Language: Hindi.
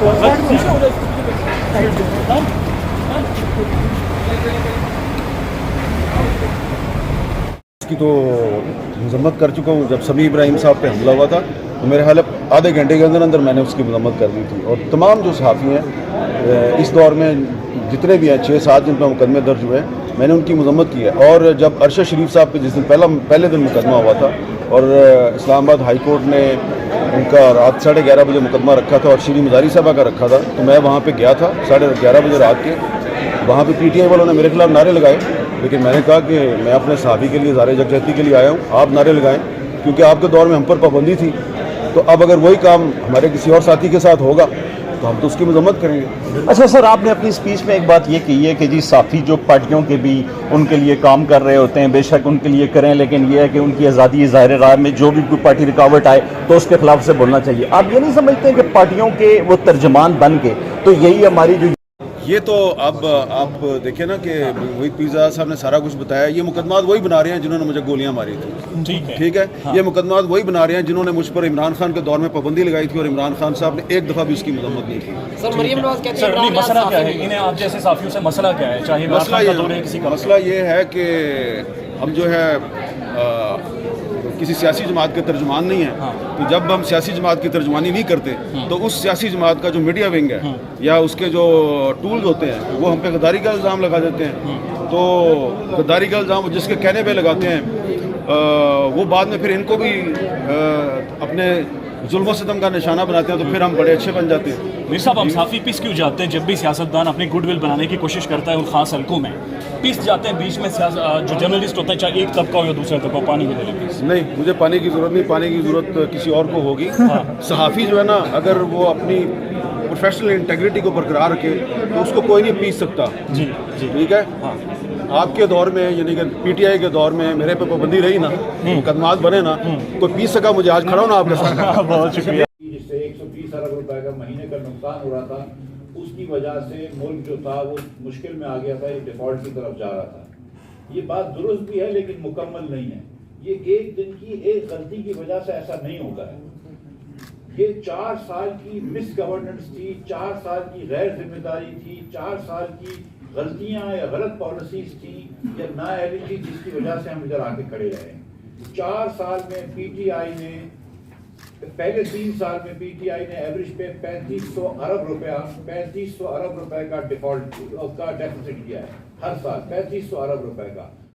इसकी तो मजम्मत कर चुका हूँ। जब समी इब्राहिम साहब पे हमला हुआ था तो मेरे ख्याल आधे घंटे के अंदर अंदर मैंने उसकी मजम्मत कर दी थी। और तमाम जो सहाफ़ी हैं इस दौर में जितने भी हैं 6-7 जिन पर मुकदमे दर्ज हुए हैं मैंने उनकी मजम्मत की है। और जब अरशद शरीफ साहब पे जिस दिन पहले दिन मुकदमा हुआ था और इस्लामाबाद हाई कोर्ट ने उनका रात 11:30 बजे मुकदमा रखा था और श्री मज़ारी साहबा का रखा था, तो मैं वहाँ पे गया था 11:30 बजे रात के। वहाँ पे पीटीआई वालों ने मेरे खिलाफ नारे लगाए, लेकिन मैंने कहा कि मैं अपने साहबी के लिए ज़ारे यकजहती के लिए आया हूँ, आप नारे लगाएं, क्योंकि आपके दौर में हम पर पाबंदी थी। तो अब अगर वही काम हमारे किसी और साथी के साथ होगा तो हम तो उसकी मजम्मत करेंगे। अच्छा सर, आपने अपनी स्पीच में एक बात ये कही है कि जी साथी जो पार्टियों के भी उनके लिए काम कर रहे होते हैं, बेशक उनके लिए करें, लेकिन ये है कि उनकी आज़ादी ज़ाहिर राह में जो भी कोई पार्टी रुकावट आए तो उसके खिलाफ से बोलना चाहिए। आप ये नहीं समझते कि पार्टियों के वो तर्जमान बन के तो यही हमारी जो ये तो अब आप देखिए ना कि वही पिज़्ज़ा साहब ने सारा कुछ बताया। ये मुकदमात वही बना रहे हैं जिन्होंने मुझे गोलियां मारी थी। ठीक है हाँ। ये मुकदमात वही बना रहे हैं जिन्होंने मुझ पर इमरान खान के दौर में पाबंदी लगाई थी और इमरान खान साहब ने एक दफ़ा भी उसकी मजम्मत नहीं की। सर मरियम नवाज कहती है मसला क्या है इन्हें आप जैसे साफियों से मसला क्या है? चाहे मसला ये है कि हम जो है किसी सियासी जमात के तर्जुमान नहीं है। हाँ। तो जब हम सियासी जमात की तर्जुमानी नहीं करते तो उस सियासी जमात का जो मीडिया विंग है या उसके जो टूल्स होते हैं वो हम पे गद्दारी का इल्ज़ाम लगा देते हैं। तो गद्दारी का इल्ज़ाम जिसके कहने पे लगाते हैं वो बाद में फिर इनको भी अपने जुल्म सितम का निशाना बनाते हैं, तो फिर हम बड़े अच्छे बन जाते हैं। मीर साहब, हम साफ़ी पिस क्यों जाते हैं? जब भी सियासतदान अपनी गुडविल बनाने की कोशिश करता है उन खास हल्कों में पिस जाते हैं, बीच में जो जर्नलिस्ट होते हैं चाहे एक तबका हो या दूसरा तबका, पानी के लिए पीस नहीं, मुझे पानी की ज़रूरत नहीं, पानी की ज़रूरत किसी और को होगी। सहाफ़ी जो है ना, अगर वो अपनी प्रोफेशनल इंटेग्रिटी को बरकरार रखे तो उसको कोई नहीं पीस सकता। जी जी ठीक है। हाँ। आपके दौर में यानी कि पीटीआई के दौर में मेरे पे पाबंदी रही ना, मुकदमात बने ना, कोई पीस सका मुझे? आज खड़ा हूं ना आपके साथ। बहुत शुक्रिया। जिससे 120 अरब रुपए का महीने का नुकसान हो रहा था, उसकी वजह से मुल्क जो था वो मुश्किल में आ गया था, एक डिफॉल्ट की तरफ जा रहा था। ये बात दुरुस्त भी है लेकिन मुकम्मल नहीं है। ये एक दिन की एक गलती की वजह से ऐसा नहीं होता है। ये 4 साल की मिस गवर्नेंस थी, 4 साल की गैर जिम्मेदारी थी, 4 साल की गलतियां या गलत पॉलिसीज थी या नाअहली थी, जिसकी वजह से हम इधर आके खड़े रहे। 4 साल में पीटीआई ने, पहले 3 साल में पीटीआई ने एवरेज पे 3500 अरब रुपए का डिफॉल्ट का डेफिसिट किया है हर साल, 3500 अरब रुपए का।